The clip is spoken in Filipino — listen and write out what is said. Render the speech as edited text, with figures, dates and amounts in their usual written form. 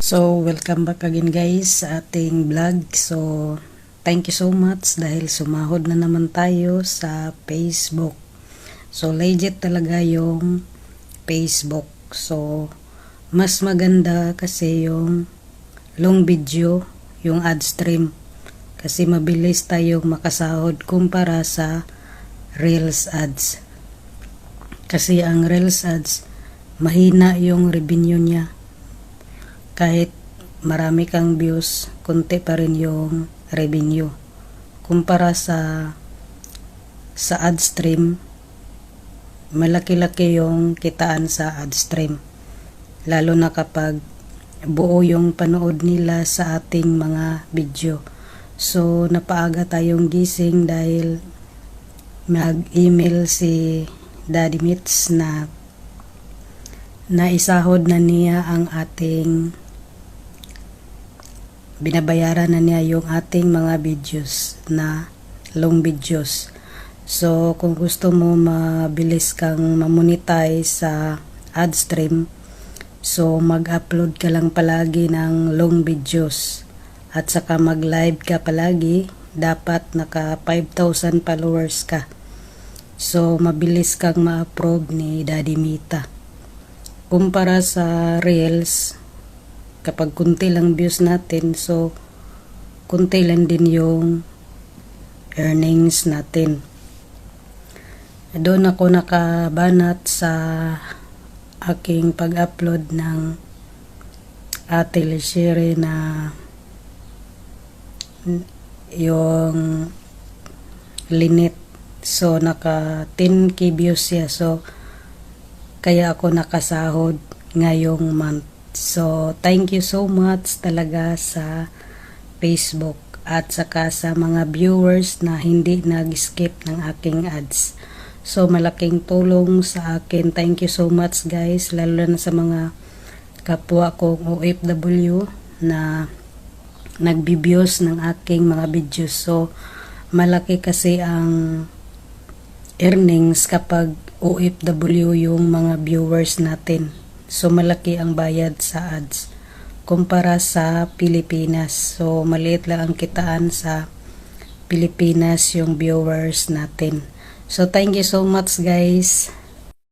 So, welcome back again guys sa ating vlog. So, thank you so much dahil sumahod na naman tayo sa Facebook. So, legit talaga yung Facebook. So, mas maganda kasi yung long video, yung ad stream. Kasi mabilis tayong makasahod kumpara sa Reels ads. Kasi ang Reels ads, mahina yung revenue niya. Kahit marami kang views, konti pa rin yung revenue. Kumpara sa ad stream, malaki-laki yung kitaan sa ad stream. Lalo na kapag buo yung panood nila sa ating mga video. So, napaaga tayong gising dahil mag-email si Daddy Mitz na naisahod na niya ang ating binabayaran na niya yung ating mga videos na long videos. So, kung gusto mo mabilis kang mamonetize sa ad stream, so mag-upload ka lang palagi ng long videos at saka mag-live ka palagi, dapat naka 5,000 followers ka. So, mabilis kang ma-approve ni Daddy Mita. Kumpara sa Reels, kapag kunti lang views natin, so kunti lang din yung earnings natin. Doon ako nakabanat sa aking pag-upload ng Ate Lishiri na yung Linet. So naka 10k views siya. So kaya ako nakasahod ngayong month. So, thank you so much talaga sa Facebook at saka sa mga viewers na hindi nag-skip ng aking ads. So, malaking tulong sa akin. Thank you so much guys, lalo na sa mga kapwa kong OFW na nagbi-views ng aking mga videos. So, malaki kasi ang earnings kapag OFW yung mga viewers natin. So, malaki ang bayad sa ads kumpara sa Pilipinas. So, maliit lang ang kitaan sa Pilipinas yung viewers natin. So, thank you so much guys.